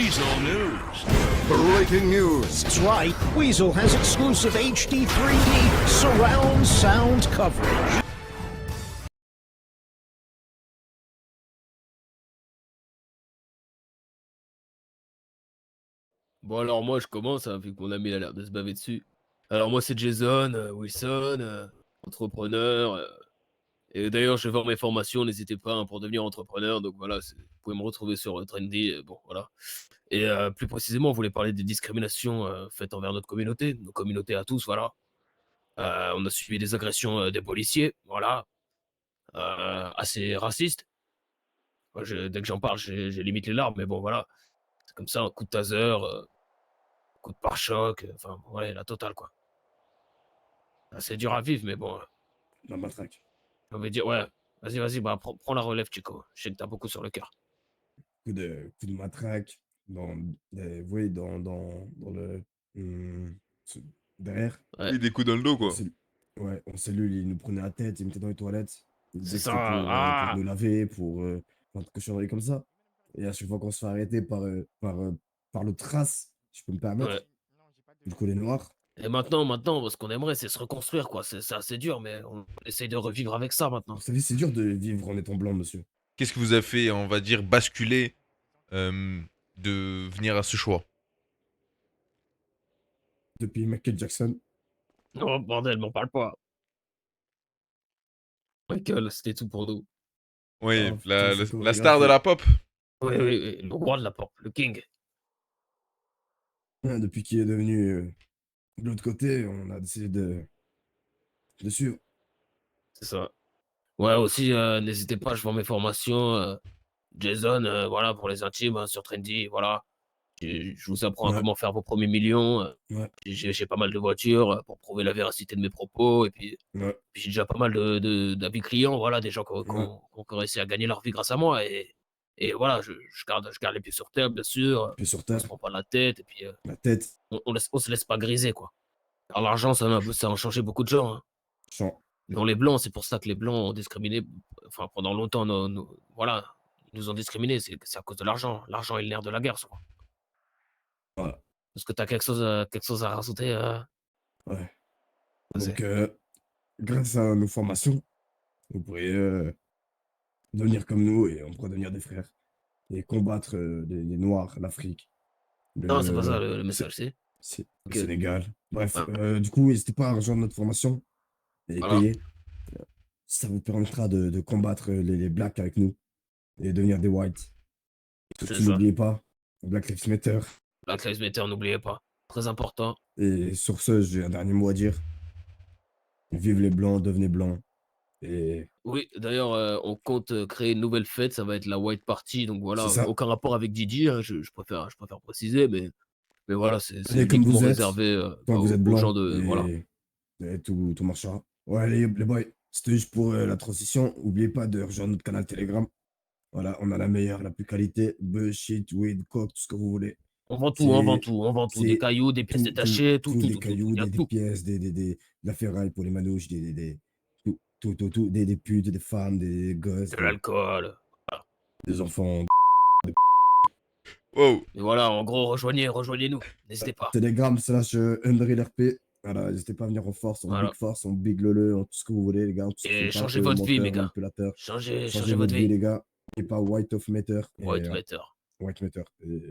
Weasel News. Breaking news. That's right, Weasel has exclusive HD 3D surround sound coverage. Bon alors moi je commence, hein, vu que mon ami a l'air de se baver dessus. Alors moi c'est Jason, Wilson, entrepreneur. Et d'ailleurs je vends mes formations, n'hésitez pas hein, pour devenir entrepreneur. Donc voilà, vous pouvez me retrouver sur Trendy. Bon voilà. Et plus précisément, on voulait parler des discriminations faites envers notre communauté, nos communautés à tous, voilà. On a subi des agressions des policiers, voilà, assez racistes. Moi, dès que j'en parle, j'ai limite les larmes, mais bon voilà, c'est comme ça, un coup de taser, coup de pare-choc, enfin ouais, la totale quoi. C'est dur à vivre, mais bon, La matraque. j'ai envie de dire, ouais, vas-y, bah prends la relève, Chico. Je sais que t'as beaucoup sur le cœur. Coup de matraque dans, vous voyez, dans le, ce- derrière. Ouais, Oui, des coups dans le dos, En quoi. Ouais, en cellule, il nous prenait la tête, il mettait dans les toilettes. Il c'est disait que ça. c'était pour Ah, nous laver, pour plein de cochonneries comme ça. Et à chaque fois qu'on se fait arrêter par le trace, si je peux me ouais. permettre, du collet noir. Et maintenant, ce qu'on aimerait, c'est se reconstruire, quoi. C'est assez dur, mais on essaye de revivre avec ça Vous maintenant. savez, c'est dur de vivre en étant blanc, monsieur. Qu'est-ce qui vous a fait, on va dire, basculer de venir à ce choix? Depuis Michael Jackson. Oh bordel, m'en parle pas. Michael, c'était tout pour nous. Oui, Oh putain, ces la star de chorégraphies. la pop. Oui, le roi de la pop, le king. Depuis qu'il est devenu de l'autre côté, on a décidé de suivre. C'est ça. Ouais, aussi, n'hésitez pas, je vends mes formations. Jason, voilà, pour les intimes, hein, sur Trendy, voilà. Je vous apprends à Ouais, comment faire vos premiers millions. ouais, J'ai pas mal de voitures pour prouver la véracité de mes propos. Et ouais, puis j'ai déjà pas mal d'avis clients, voilà, des gens ouais, qui ont réussi à gagner leur vie grâce à moi. Et voilà, je garde les pieds sur terre, bien sûr. pied sur On se terre, prend pas la tête. Et puis, la tête, on se laisse pas griser, quoi. Alors, l'argent, ça a changé beaucoup de gens, hein. chant. Dont les blancs, c'est pour ça que les blancs ont discriminé, enfin, pendant longtemps, voilà, ils nous ont discriminés, c'est à cause de l'argent. L'argent est le nerf de la guerre, je crois. Voilà, Est-ce que tu as quelque chose à rajouter, ouais. José? Donc, grâce à nos formations, vous pourrez devenir comme nous et on pourra devenir des frères et combattre les Noirs, l'Afrique, Non, c'est pas ça le, le message, c'est? le OK, Sénégal. Bref, ouais, du coup, n'hésitez pas à rejoindre notre formation et voilà, payer. Ça vous permettra de combattre les Blacks avec nous et devenir des Whites. c'est Surtout, ça. n'oubliez pas, Black Lives Matter. Black Lives Matter, n'oubliez pas. Très important. Et sur ce, j'ai un dernier mot à dire. Vive les Blancs, devenez Blancs. Et Oui, d'ailleurs, on compte, créer une nouvelle fête, ça va être la White Party, donc c'est voilà, ça. aucun rapport avec Didi, hein, je préfère préciser, mais voilà, c'est Venez comme uniquement vous êtes, réservé, quand vous êtes aux gens blanc, de voilà. et tout marchera. Ouais, les boys, c'était juste pour la transition. N'oubliez pas de rejoindre notre canal Telegram. Voilà, on a la meilleure, la plus qualité. Bullshit, weed, coke, tout ce que vous voulez. C'est On vend tout, des c'est cailloux, des pièces détachées, tout, des cailloux, il y a des tout. pièces, de la ferraille pour les manouches, tout, des putes, des femmes, des gosses, De l'alcool, voilà. des enfants. Wow. Et voilà, en gros, rejoignez-nous, n'hésitez pas. Telegram slash UnrealRP. Voilà, n'hésitez pas à venir Voilà, en force, en big lole, en tout ce que vous voulez, les gars, en tout ce qui fait et pas changez votre vie, mes menteur, gars. manipulateur. Changez Changez votre votre vie, vie. les gars. Et pas White of Matter. Et White Matter. White Matter. Et